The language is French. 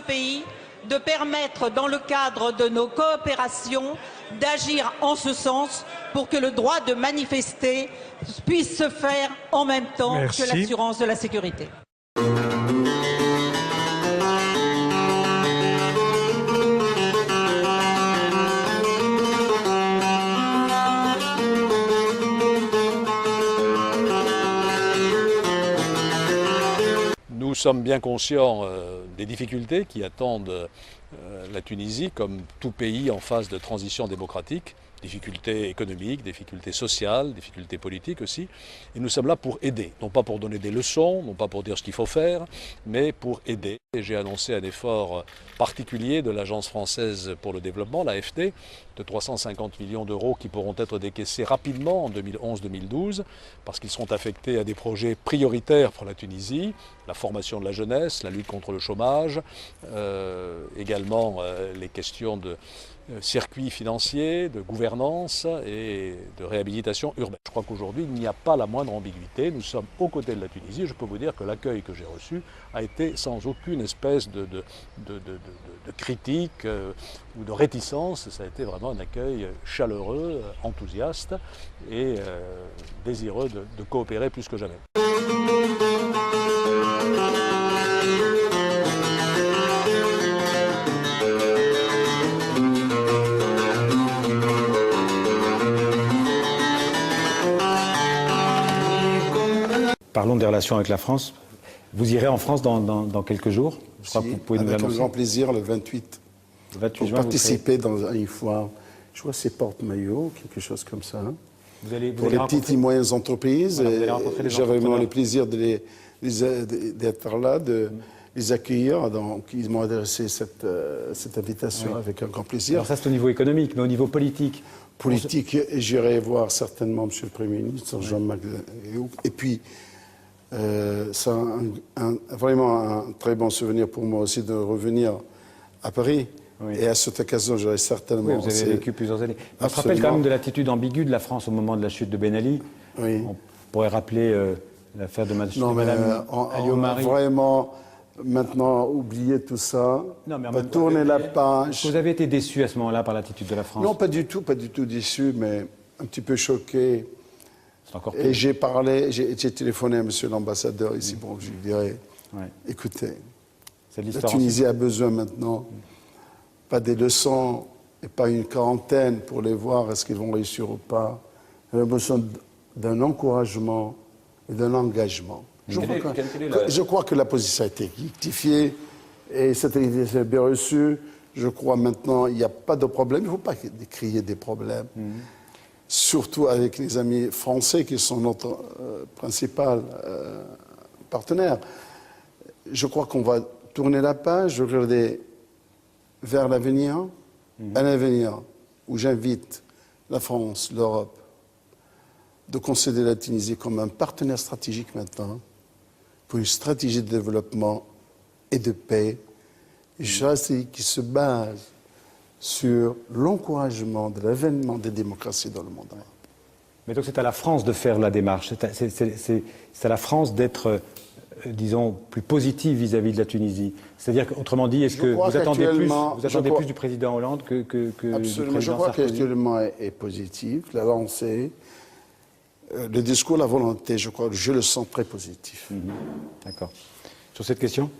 pays, de permettre, dans le cadre de nos coopérations, d'agir en ce sens pour que le droit de manifester puisse se faire en même temps que l'assurance de la sécurité. Nous sommes bien conscients des difficultés qui attendent la Tunisie, comme tout pays en phase de transition démocratique, difficultés économiques, difficultés sociales, difficultés politiques aussi. Et nous sommes là pour aider, non pas pour donner des leçons, non pas pour dire ce qu'il faut faire, mais pour aider. Et j'ai annoncé un effort particulier de l'Agence française pour le développement, l'AFD, de 350 millions d'euros qui pourront être décaissés rapidement en 2011-2012, parce qu'ils seront affectés à des projets prioritaires pour la Tunisie, la formation de la jeunesse, la lutte contre le chômage, également les questions de circuits financiers, de gouvernance et de réhabilitation urbaine. Je crois qu'aujourd'hui, il n'y a pas la moindre ambiguïté. Nous sommes aux côtés de la Tunisie. Je peux vous dire que l'accueil que j'ai reçu a été sans aucune espèce de critique ou de réticence. Ça a été vraiment un accueil chaleureux, enthousiaste et désireux de coopérer plus que jamais. Parlons des relations avec la France. Vous irez en France dans quelques jours. Je crois que vous pouvez nous l'annoncer. Avec un grand plaisir, le 28. Le 28 pour juin, participer dans une foire. Je vois c'est porte-maillot, quelque chose comme ça. Pour les petites et moyennes entreprises. Voilà, j'avais vraiment le plaisir d'être là, de les accueillir. Donc, ils m'ont adressé cette invitation avec un grand plaisir. Alors ça, c'est au niveau économique, mais au niveau politique. Politique, j'irai voir certainement M. le Premier ministre, Jean-Marc Ayrault. Et puis, c'est vraiment un très bon souvenir pour moi aussi de revenir à Paris. Oui. Et à cette occasion, j'aurais certainement... Oui, vous avez vécu plusieurs années. On se rappelle quand même de l'attitude ambiguë de la France au moment de la chute de Ben Ali. Oui. On pourrait rappeler l'affaire de Madame on a vraiment maintenant oublié tout ça. Non, mais tourner la page. Vous avez été déçu à ce moment-là par l'attitude de la France? Non, pas du tout déçu, mais un petit peu choqué. Encore et j'ai téléphoné à monsieur l'ambassadeur ici, bon, je lui dirais, écoutez, la Tunisie a besoin maintenant, pas des leçons et pas une quarantaine pour les voir, est-ce qu'ils vont réussir ou pas. Elle a besoin d'un encouragement et d'un engagement. Je crois que la position a été rectifiée et cette idée bien reçue. Je crois maintenant qu'il n'y a pas de problème. Il ne faut pas créer des problèmes. Surtout avec les amis français qui sont notre principal partenaire. Je crois qu'on va tourner la page, regarder vers l'avenir, un avenir où j'invite la France, l'Europe, de considérer la Tunisie comme un partenaire stratégique maintenant pour une stratégie de développement et de paix, une stratégie qui se base sur l'encouragement de l'avènement des démocraties dans le monde arabe. Mais donc c'est à la France de faire la démarche, c'est à la France d'être, disons, plus positive vis-à-vis de la Tunisie. C'est-à-dire qu'autrement dit, est-ce que vous attendez plus du président Hollande que du président Sarkozy? Je crois qu'actuellement est positive, la lancée, le discours, la volonté, je crois, je le sens très positif. D'accord. Sur cette question ?